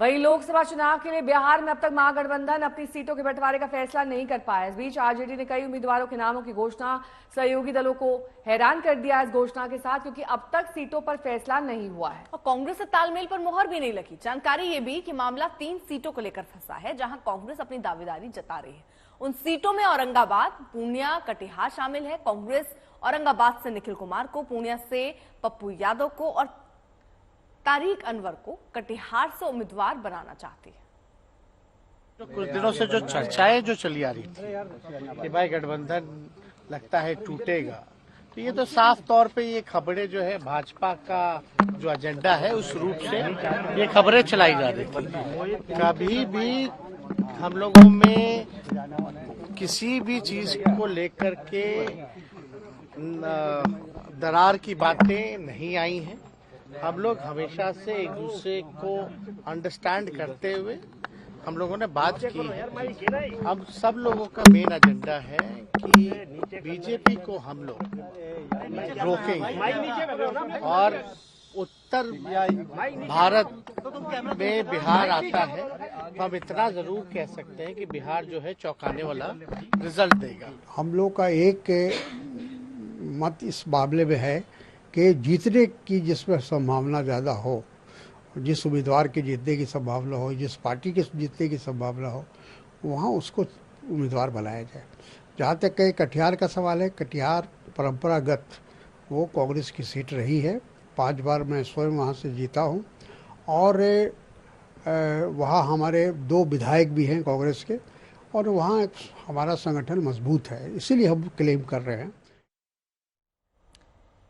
वहीं लोकसभा चुनाव के लिए बिहार में अब तक महागठबंधन अपनी सीटों के बंटवारे का फैसला नहीं कर पाया। इस बीच आरजेडी ने कई उम्मीदवारों के नामों की घोषणा सहयोगी दलों को हैरान कर दिया इस घोषणा के साथ, क्योंकि अब तक सीटों पर फैसला नहीं हुआ है और कांग्रेस से तालमेल पर मुहर भी नहीं लगी। जानकारी ये भी कि मामला 3 सीटों को लेकर फंसा है, जहां कांग्रेस अपनी दावेदारी जता रही है। उन सीटों में औरंगाबाद, पूर्णिया, कटिहार शामिल है। कांग्रेस औरंगाबाद से निखिल कुमार को, पूर्णिया से पप्पू यादव को और तारिक अनवर को कटिहार से उम्मीदवार बनाना चाहती है। तो कुछ दिनों से जो चर्चाएं जो चली आ रही थी कि भाई गठबंधन लगता है टूटेगा, तो ये तो साफ तौर पे ये खबरें जो है भाजपा का जो एजेंडा है उस रूप से ये खबरें चलाई जा रही थी। कभी भी हम लोगों में किसी भी चीज को लेकर के दरार की बातें नहीं आई हैं। हम लोग हमेशा से एक दूसरे को अंडरस्टैंड करते हुए हम लोगों ने बात की है। हम सब लोगों का मेन एजेंडा है कि बीजेपी को हम लोग रोकेंगे और उत्तर भारत में बिहार आता है तो हम इतना जरूर कह सकते हैं कि बिहार जो है चौंकाने वाला रिजल्ट देगा। हम लोग का एक मत इस मामले में है कि जीतने की जिसमें संभावना ज़्यादा हो, जिस उम्मीदवार के जीतने की संभावना हो, जिस पार्टी के जीतने की संभावना हो, वहाँ उसको उम्मीदवार बनाया जाए। जहाँ तक कि कटिहार का सवाल है, कटिहार परंपरागत वो कांग्रेस की सीट रही है। 5 बार मैं स्वयं वहाँ से जीता हूँ और वहाँ हमारे 2 विधायक भी हैं कांग्रेस के और वहाँ हमारा संगठन मजबूत है, इसीलिए हम क्लेम कर रहे हैं।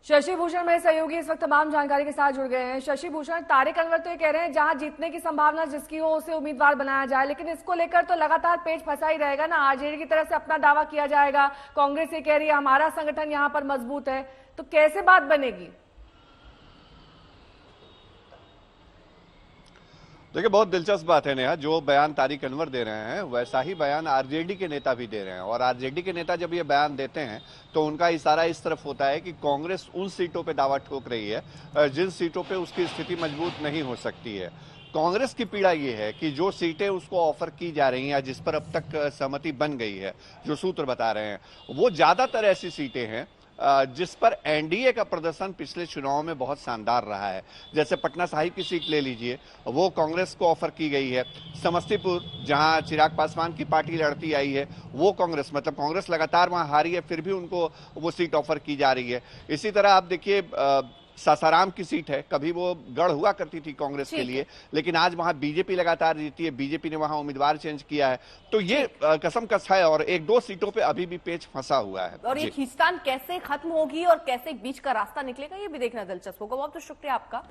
शशि भूषण मेरे सहयोगी इस वक्त तमाम जानकारी के साथ जुड़ गए हैं। शशि भूषण, तारिक अनवर तो ये कह रहे हैं जहां जीतने की संभावना जिसकी हो उसे उम्मीदवार बनाया जाए, लेकिन इसको लेकर तो लगातार पेच फंसा ही रहेगा ना। आरजेडी की तरफ से अपना दावा किया जाएगा, कांग्रेस ये कह रही है हमारा संगठन यहां पर मजबूत है, तो कैसे बात बनेगी? देखिए, बहुत दिलचस्प बात है नेहा, जो बयान तारिक अनवर दे रहे हैं वैसा ही बयान आरजेडी के नेता भी दे रहे हैं। और आरजेडी के नेता जब ये बयान देते हैं तो उनका इशारा इस तरफ होता है कि कांग्रेस उन सीटों पे दावा ठोक रही है जिन सीटों पे उसकी स्थिति मजबूत नहीं हो सकती है। कांग्रेस की पीड़ा ये है कि जो सीटें उसको ऑफर की जा रही हैं, जिस पर अब तक सहमति बन गई है, जो सूत्र बता रहे हैं, वो ज्यादातर ऐसी सीटें हैं जिस पर एनडीए का प्रदर्शन पिछले चुनाव में बहुत शानदार रहा है। जैसे पटना साहिब की सीट ले लीजिए, वो कांग्रेस को ऑफर की गई है। समस्तीपुर, जहां चिराग पासवान की पार्टी लड़ती आई है, वो कांग्रेस लगातार वहां हारी है, फिर भी उनको वो सीट ऑफर की जा रही है। इसी तरह आप देखिए, सासाराम की सीट है, कभी वो गढ़ हुआ करती थी कांग्रेस के लिए, लेकिन आज वहां बीजेपी लगातार जीती है, बीजेपी ने वहां उम्मीदवार चेंज किया है। तो ये कसमकस है और 1-2 सीटों पे अभी भी पेच फंसा हुआ है। और ये खींचतान कैसे खत्म होगी और कैसे बीच का रास्ता निकलेगा, ये भी देखना दिलचस्प होगा। बहुत शुक्रिया आपका।